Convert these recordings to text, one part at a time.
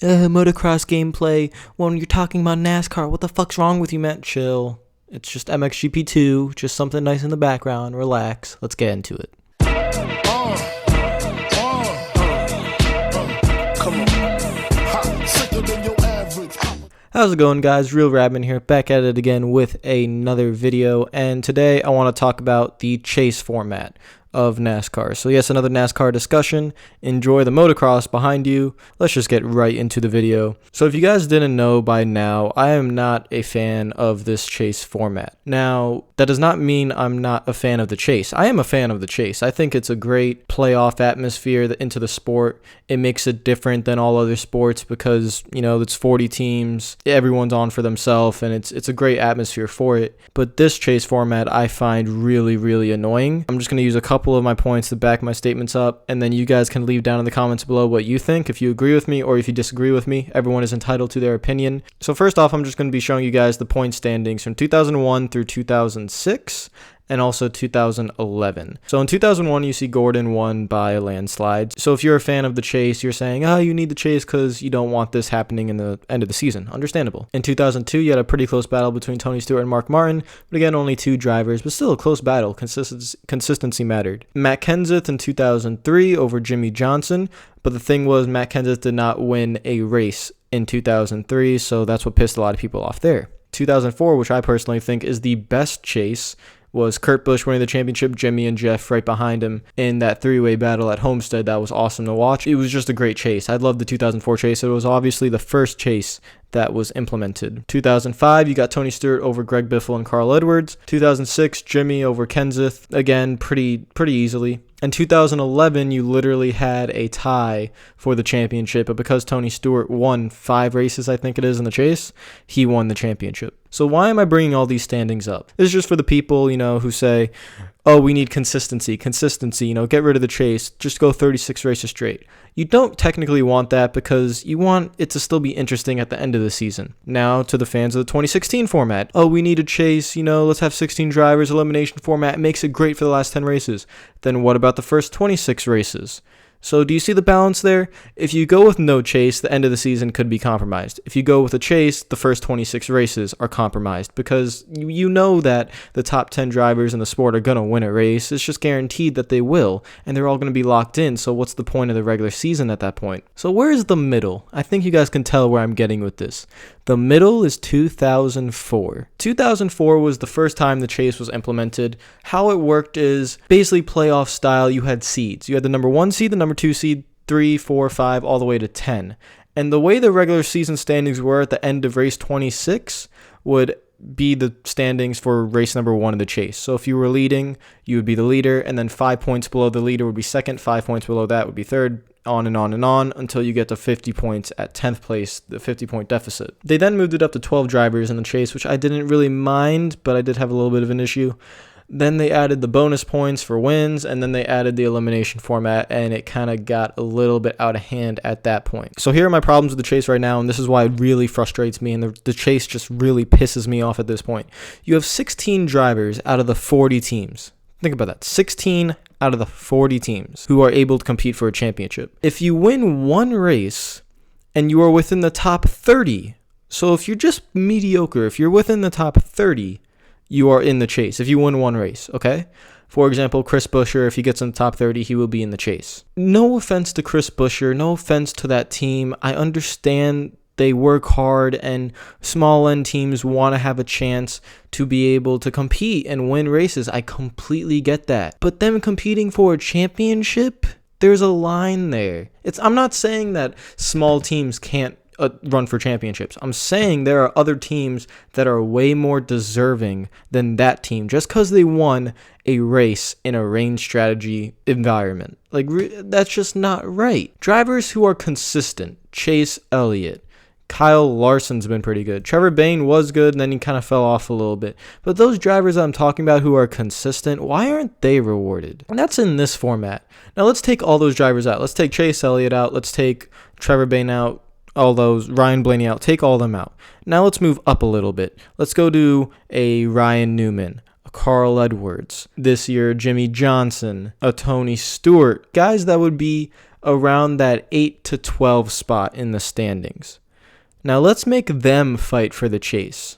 Motocross gameplay when you're talking about NASCAR. What the fuck's wrong with you, man? Chill. It's just MXGP2, just something nice in the background. Relax. Let's get into it. How's it going, guys? Real Radman here, back at it again with another video, and today I want to talk about the chase format of NASCAR. So yes, another NASCAR discussion. Enjoy the motocross behind you. Let's just get right into the video. So if you guys didn't know by now, I am not a fan of this chase format. Now, that does not mean I'm not a fan of the chase. I am a fan of the chase. I think it's a great playoff atmosphere into the sport. It makes it different than all other sports because, you know, it's 40 teams, everyone's on for themselves, and it's a great atmosphere for it. But this chase format I find really, really annoying. I'm just going to use a couple of my points to back my statements up, and then you guys can leave down in the comments below what you think, if you agree with me or if you disagree with me. Everyone is entitled to their opinion. So first off, I'm just going to be showing you guys the point standings from 2001 through 2006 and also 2011. So in 2001, you see Gordon won by a landslide. So if you're a fan of the chase, you're saying, oh, you need the chase because you don't want this happening in the end of the season. Understandable. In 2002, you had a pretty close battle between Tony Stewart and Mark Martin, but again, only two drivers, but still a close battle. Consistency mattered. Matt Kenseth in 2003 over Jimmy Johnson, but the thing was Matt Kenseth did not win a race in 2003, so that's what pissed a lot of people off there. 2004, which I personally think is the best chase, was Kurt Busch winning the championship, Jimmy and Jeff right behind him in that three-way battle at Homestead. That was awesome to watch. It was just a great chase. I loved the 2004 chase. It was obviously the first chase that was implemented. 2005, you got Tony Stewart over Greg Biffle and Carl Edwards. 2006, Jimmy over Kenseth, again, pretty easily. In 2011, you literally had a tie for the championship, but because Tony Stewart won 5 races, I think it is, in the chase, he won the championship. So why am I bringing all these standings up? This is just for the people, who say, oh, we need consistency, get rid of the chase, just go 36 races straight. You don't technically want that because you want it to still be interesting at the end of the season. Now, to the fans of the 2016 format, oh, we need a chase, let's have 16 drivers, elimination format, it makes it great for the last 10 races. Then what about the first 26 races? So do you see the balance there? If you go with no chase, the end of the season could be compromised. If you go with a chase, the first 26 races are compromised because you know that the top 10 drivers in the sport are going to win a race. It's just guaranteed that they will, and they're all going to be locked in, so what's the point of the regular season at that point? So where's the middle? I think you guys can tell where I'm getting with this. The middle is 2004. 2004 was the first time the chase was implemented. How it worked is basically playoff style. You had seeds. You had the number 1 seed, the number 2 seed, 3, 4, 5, all the way to 10. And the way the regular season standings were at the end of race 26 would be the standings for race number 1 of the chase. So if you were leading, you would be the leader, and then 5 points below the leader would be second, 5 points below that would be third, on and on and on until you get to 50 points at 10th place, the 50-point deficit. They then moved it up to 12 drivers in the chase, which I didn't really mind, but I did have a little bit of an issue. Then they added the bonus points for wins, and then they added the elimination format, and it kind of got a little bit out of hand at that point. So here are my problems with the chase right now, and this is why it really frustrates me, and the chase just really pisses me off at this point. You have 16 drivers out of the 40 teams. Think about that. 16 out of the 40 teams who are able to compete for a championship. If you win one race and you are within the top 30, so if you're just mediocre, if you're within the top 30, you are in the chase. If you win one race, okay? For example, Chris Buescher, if he gets in the top 30, he will be in the chase. No offense to Chris Buescher, no offense to that team. I understand they work hard and small end teams want to have a chance to be able to compete and win races. I completely get that. But them competing for a championship, there's a line there. I'm not saying that small teams can't run for championships. I'm saying there are other teams that are way more deserving than that team just because they won a race in a range strategy environment. That's just not right. Drivers who are consistent, Chase Elliott, Kyle Larson's been pretty good. Trevor Bayne was good, and then he kind of fell off a little bit. But those drivers that I'm talking about who are consistent, why aren't they rewarded? And that's in this format. Now let's take all those drivers out. Let's take Chase Elliott out. Let's take Trevor Bayne out. All those, Ryan Blaney out. Take all of them out. Now let's move up a little bit. Let's go to a Ryan Newman, a Carl Edwards. This year, Jimmy Johnson, a Tony Stewart. Guys that would be around that 8 to 12 spot in the standings. Now let's make them fight for the chase.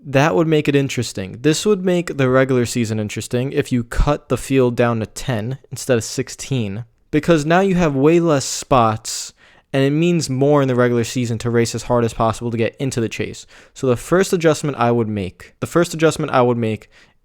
That would make it interesting. This would make the regular season interesting if you cut the field down to 10 instead of 16, because now you have way less spots, and it means more in the regular season to race as hard as possible to get into the chase. So the first adjustment I would make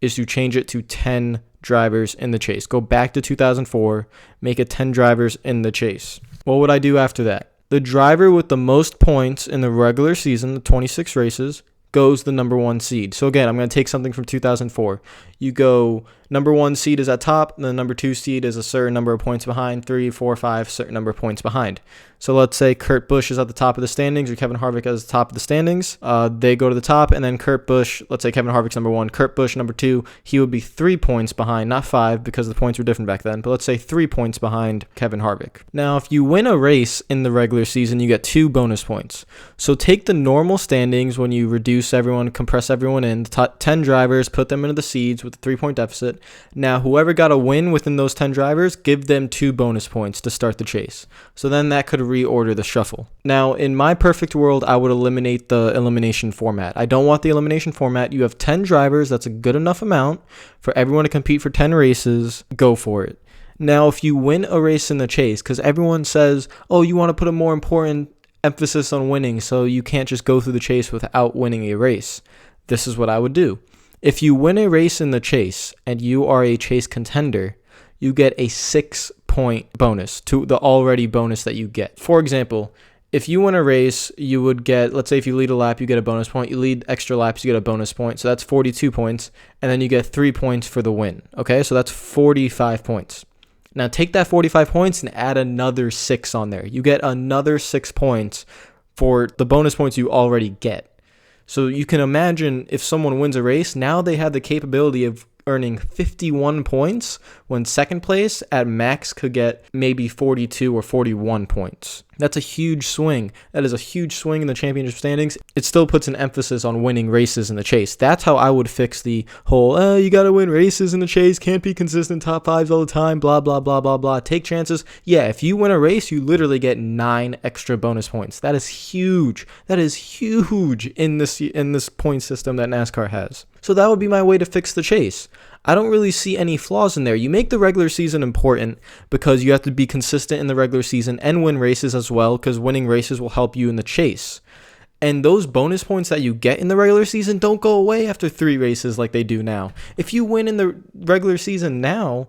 is to change it to 10 drivers in the chase. Go back to 2004, make it 10 drivers in the chase. What would I do after that? The driver with the most points in the regular season, the 26 races, goes the number 1 seed. So again, I'm going to take something from 2004. You go, number 1 seed is at top, and the number 2 seed is a certain number of points behind, 3, 4, 5, certain number of points behind. So let's say Kurt Busch is at the top of the standings, or Kevin Harvick is at the top of the standings. They go to the top, and then Kurt Busch, let's say Kevin Harvick's number 1, Kurt Busch number 2, he would be 3 points behind, not 5 because the points were different back then, but let's say 3 points behind Kevin Harvick. Now, if you win a race in the regular season, you get 2 bonus points. So take the normal standings when you reduce everyone, compress everyone in, 10 drivers, put them into the seeds with a 3-point deficit. Now, whoever got a win within those 10 drivers, give them 2 bonus points to start the chase. So then that could reorder the shuffle. Now, in my perfect world, I would eliminate the elimination format. I don't want the elimination format. You have 10 drivers. That's a good enough amount for everyone to compete for 10 races. Go for it. Now, if you win a race in the chase, because everyone says, oh, you want to put a more important emphasis on winning, so you can't just go through the chase without winning a race. This is what I would do. If you win a race in the chase and you are a chase contender, you get a 6-point bonus to the already bonus that you get. For example, if you win a race, you would get, let's say if you lead a lap, you get a bonus point. You lead extra laps, you get a bonus point. So that's 42 points. And then you get 3 points for the win. Okay, so that's 45 points. Now take that 45 points and add another 6 on there. You get another 6 points for the bonus points you already get. So you can imagine if someone wins a race, now they have the capability of earning 51 points when second place at max could get maybe 42 or 41 points. That's a huge swing. That is a huge swing in the championship standings. It still puts an emphasis on winning races in the chase. That's how I would fix the whole, you got to win races in the chase, can't be consistent top 5s all the time, blah, blah, blah, blah, blah. Take chances. Yeah, if you win a race, you literally get 9 extra bonus points. That is huge. That is huge in this point system that NASCAR has. So that would be my way to fix the chase. I don't really see any flaws in there. You make the regular season important because you have to be consistent in the regular season and win races as well, because winning races will help you in the chase. And those bonus points that you get in the regular season don't go away after 3 races like they do now. If you win in the regular season now,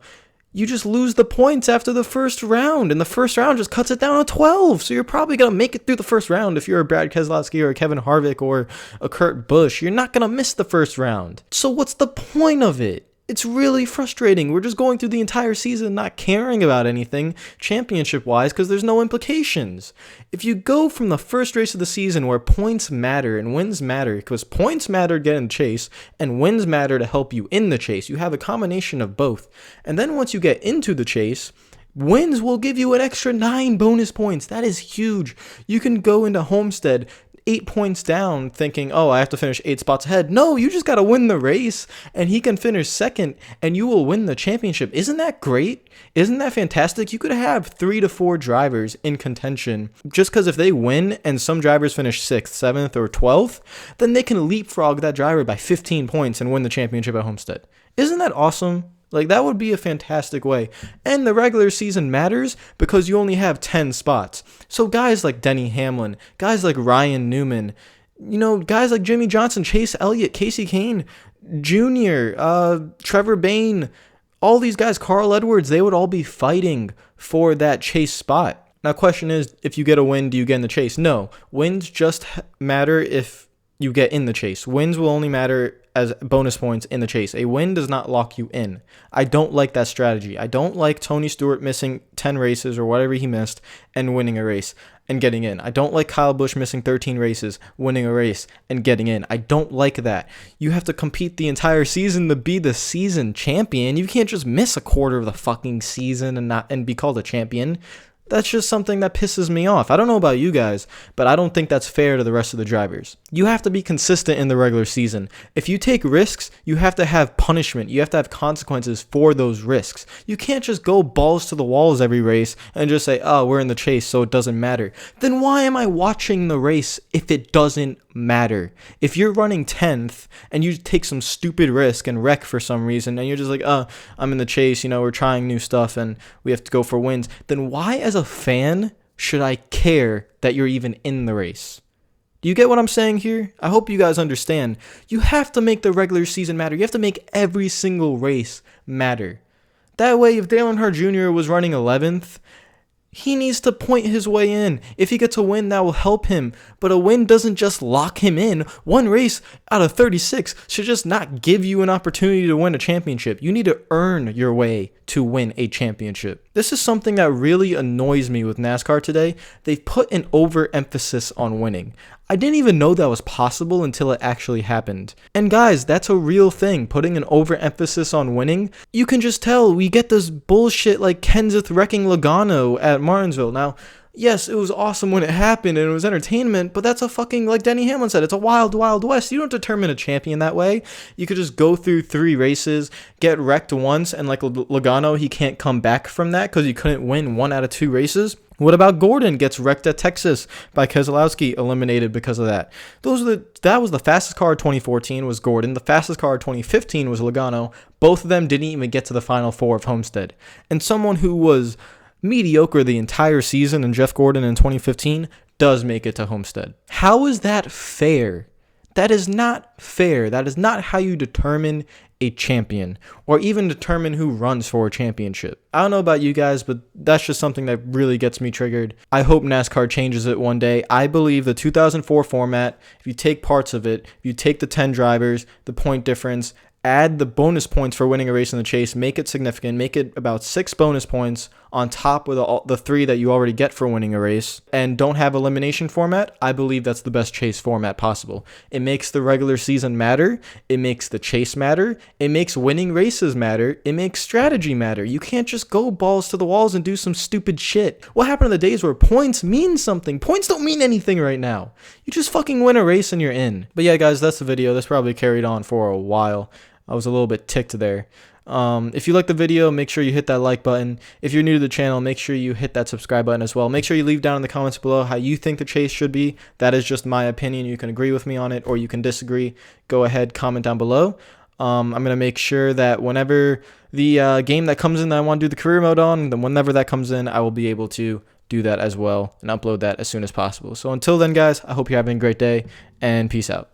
you just lose the points after the first round, and the first round just cuts it down to 12. So you're probably going to make it through the first round if you're a Brad Keselowski or a Kevin Harvick or a Kurt Busch. You're not going to miss the first round. So what's the point of it? It's really frustrating. We're just going through the entire season not caring about anything championship-wise because there's no implications. If you go from the first race of the season where points matter and wins matter, because points matter to get in the chase and wins matter to help you in the chase, you have a combination of both. And then once you get into the chase, wins will give you an extra 9 bonus points. That is huge. You can go into Homestead 8 points down thinking, oh, I have to finish 8 spots ahead. No, you just got to win the race and he can finish second and you will win the championship. Isn't that great? Isn't that fantastic? You could have 3 to 4 drivers in contention just because if they win and some drivers finish 6th, 7th, or 12th, then they can leapfrog that driver by 15 points and win the championship at Homestead. Isn't that awesome? Like, that would be a fantastic way. And the regular season matters because you only have 10 spots. So guys like Denny Hamlin, guys like Ryan Newman, guys like Jimmy Johnson, Chase Elliott, Casey Kane Jr., Trevor Bayne, all these guys, Carl Edwards, they would all be fighting for that chase spot. Now, question is, if you get a win, do you get in the chase? No. Wins just matter if you get in the chase. Wins will only matter as bonus points in the chase. A win does not lock you in. I don't like that strategy. I don't like Tony Stewart missing 10 races or whatever he missed and winning a race and getting in. I don't like Kyle Busch missing 13 races, winning a race and getting in. I don't like that. You have to compete the entire season to be the season champion. You can't just miss a quarter of the fucking season and be called a champion. That's just something that pisses me off. I don't know about you guys, but I don't think that's fair to the rest of the drivers. You have to be consistent in the regular season. If you take risks, you have to have punishment. You have to have consequences for those risks. You can't just go balls to the walls every race and just say, oh, we're in the chase, so it doesn't matter. Then why am I watching the race if it doesn't matter? If you're running 10th and you take some stupid risk and wreck for some reason, and you're just like, oh, I'm in the chase, we're trying new stuff and we have to go for wins, then why as a fan should I care that you're even in the race? Do you get what I'm saying here? I hope you guys understand. You have to make the regular season matter. You have to make every single race matter. That way, if Dale Earnhardt Jr. was running 11th, he needs to point his way in. If he gets a win, that will help him. But a win doesn't just lock him in. One race out of 36 should just not give you an opportunity to win a championship. You need to earn your way to win a championship. This is something that really annoys me with NASCAR today. They've put an overemphasis on winning. I didn't even know that was possible until it actually happened. And guys, that's a real thing, putting an overemphasis on winning. You can just tell we get this bullshit like Kenseth wrecking Logano at Martinsville. Now, yes, it was awesome when it happened and it was entertainment, but that's a fucking, like Denny Hamlin said, it's a wild, wild west. You don't determine a champion that way. You could just go through 3 races, get wrecked once, and like Logano, he can't come back from that because he couldn't win 1 out of 2 races. What about Gordon gets wrecked at Texas by Keselowski, eliminated because of that? That was the fastest car of 2014 was Gordon. The fastest car of 2015 was Logano. Both of them didn't even get to the Final Four of Homestead. And someone who was mediocre the entire season and Jeff Gordon in 2015 does make it to Homestead. How is that fair? That is not fair. That is not how you determine a champion or even determine who runs for a championship. I don't know about you guys, but that's just something that really gets me triggered. I hope NASCAR changes it one day. I believe the 2004 format, if you take parts of it, if you take the 10 drivers, the point difference, add the bonus points for winning a race in the chase, make it significant, make it about 6 bonus points on top of the 3 that you already get for winning a race, and don't have elimination format, I believe that's the best chase format possible. It makes the regular season matter, it makes the chase matter, it makes winning races matter, it makes strategy matter. You can't just go balls to the walls and do some stupid shit. What happened to the days where points mean something? Points don't mean anything right now. You just fucking win a race and you're in. But yeah, guys, that's the video. This probably carried on for a while. I was a little bit ticked there. If you like the video, make sure you hit that like button. If you're new to the channel, make sure you hit that subscribe button as well. Make sure you leave down in the comments below how you think the chase should be. That is just my opinion. You can agree with me on it or you can disagree. Go ahead, comment down below. I'm going to make sure that whenever the game that comes in that I want to do the career mode on, then whenever that comes in, I will be able to do that as well and upload that as soon as possible. So until then, guys, I hope you're having a great day and peace out.